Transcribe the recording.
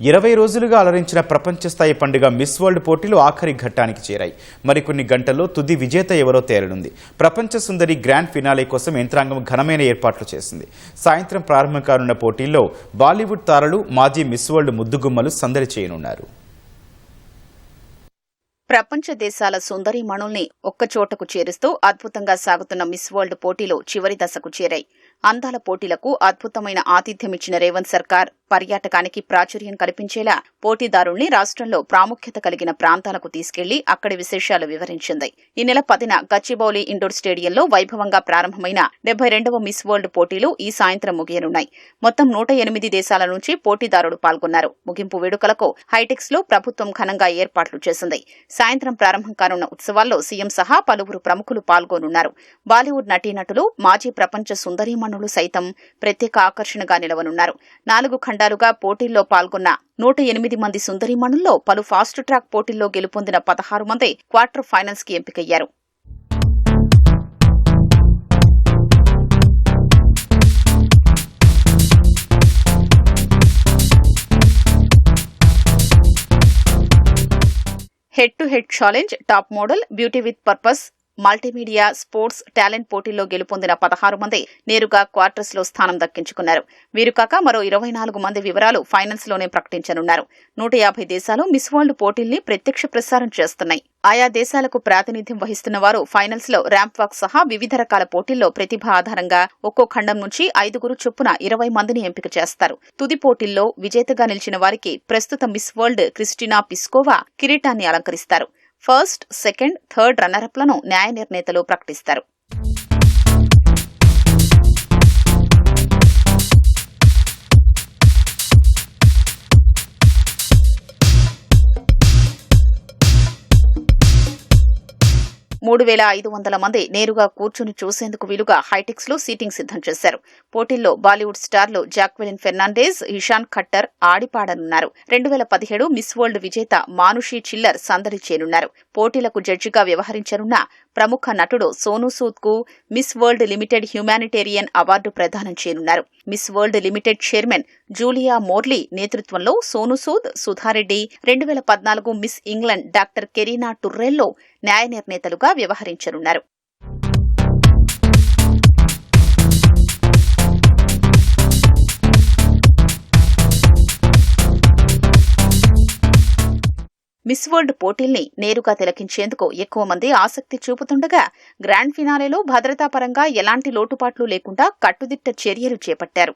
20 రోజులుగా అలరించిన ప్రపంచ స్థాయి పండుగ మిస్ వరల్డ్ పోటీలు ఆఖరి ఘట్టానికి చేరాయి. మరికొన్ని గంటల్లో తుది విజేత ఎవరో తేలనుంది. ప్రపంచ సుందరి గ్రాండ్ ఫినాలే కోసం యంత్రాంగం ఘనమైన ఏర్పాట్లు చేసింది. సాయంత్రం ప్రారంభం కానున్న పోటీల్లో బాలీవుడ్ తారలు, మాజీ మిస్ వరల్డ్ ముద్దుగుమ్మలు సందడి చేయనున్నారు. ప్రపంచ దేశాల సుందరీమణుల్ని ఒక్కచోటకు చేరుస్తూ అద్భుతంగా సాగుతున్న మిస్ వరల్డ్ పోటీలు చివరి దశకు చేరాయి. అందాల పోటీలకు అద్భుతమైన ఆతిథ్యమిచ్చిన రేవంత్ సర్కార్ పర్యాటకానికి ప్రాచుర్యం కల్పించేలా పోటీదారుల్ని రాష్ట్రంలో ప్రాముఖ్యత కలిగిన ప్రాంతాలకు తీసుకెళ్లి అక్కడి విశేషాలు వివరించింది. ఈ నెల 10న గచ్చిబౌలి ఇండోర్ స్టేడియంలో వైభవంగా ప్రారంభమైన 72వ మిస్ వరల్డ్ పోటీలు ఈ సాయంత్రం ముగియనున్నాయి. మొత్తం 108 దేశాల నుంచి పోటీదారులు పాల్గొన్నారు. ముగింపు వేడుకలకు హైటెక్స్ లో ప్రభుత్వం ఘనంగా ఏర్పాట్లు చేసింది. సాయంత్రం ప్రారంభం కానున్న ఉత్సవాల్లో సీఎం సహా పలువురు ప్రముఖులు పాల్గొనున్నారు. బాలీవుడ్ నటీనటులు, మాజీ ప్రపంచ సుందరీమణులు సైతం ప్రత్యేక ఆకర్షణగా నిలవనున్నారు. 4 ఖండాలుగా పోటీల్లో పాల్గొన్న 108 మంది సుందరీమణుల్లో పలు ఫాస్ట్ ట్రాక్ పోటీల్లో గెలుపొందిన 16 మంది క్వార్టర్ ఫైనల్స్ కి ఎంపికయ్యారు. Head to head challenge, top model, beauty with purpose, multimedia, sports, talent పోటీల్లో గెలుపొందిన 16 మంది నేరుగా క్వార్టర్స్ లో స్థానం దక్కించుకున్నారు. వీరు కాక మరో 24 మంది వివరాలు ఫైనల్స్ లోనే ప్రకటించనున్నారు. 150 దేశాలు మిస్ వరల్డ్ పోటీల్ని ప్రత్యక్ష ప్రసారం చేస్తున్నాయి. ఆయా దేశాలకు ప్రాతినిధ్యం వహిస్తున్న వారు ఫైనల్స్ లో ర్యాంప్ వాక్ సహా వివిధ రకాల పోటీల్లో ప్రతిభ ఆధారంగా ఒక్కో ఖండం నుంచి 5 చొప్పున 20 మందిని ఎంపిక చేస్తారు. తుది పోటీల్లో విజేతగా నిలిచిన వారికి ప్రస్తుత మిస్ వరల్డ్ క్రిస్టినా పిస్కోవా కిరీటాన్ని అలంకరిస్తారు. ఫస్ట్, సెకండ్, థర్డ్ రన్నరప్లను న్యాయ నిర్ణేతలు ప్రకటిస్తారు. $3,500 మంది నేరుగా కూర్చుని చూసేందుకు వీలుగా హైటెక్స్ లో సీటింగ్ సిద్దం చేశారు. పోటీల్లో బాలీవుడ్ స్టార్లు జాక్వెలిన్ ఫెర్నాండెజ్, ఇషాన్ ఖట్టర్ ఆడిపాడనున్నారు. 2017 మిస్ వరల్డ్ విజేత మానుషి చిల్లర్ సందడి చేయనున్నారు. పోటీలకు జడ్జిగా వ్యవహరించనున్న ప్రముఖ నటుడు సోనూ సూద్ కు Miss World Limited humanitarian award ప్రదానం చేయనున్నారు. Miss World Limited chairman Julia Morley నేతృత్వంలో సోనూ సూద్, సుధారెడ్డి, 2014 మిస్ ఇంగ్లాండ్ డాక్టర్ కెరీనా టుర్రెల్లో న్యాయ నిర్ణేతలుగా వ్యవహరించనున్నారు. మిస్ వరల్డ్ పోటీల్ని నేరుగా తిలకించేందుకు ఎక్కువ మంది ఆసక్తి చూపుతుండగా గ్రాండ్ ఫినాలేలో భద్రతాపరంగా ఎలాంటి లోటుపాట్లు లేకుండా కట్టుదిట్ట చర్యలు చేపట్టారు.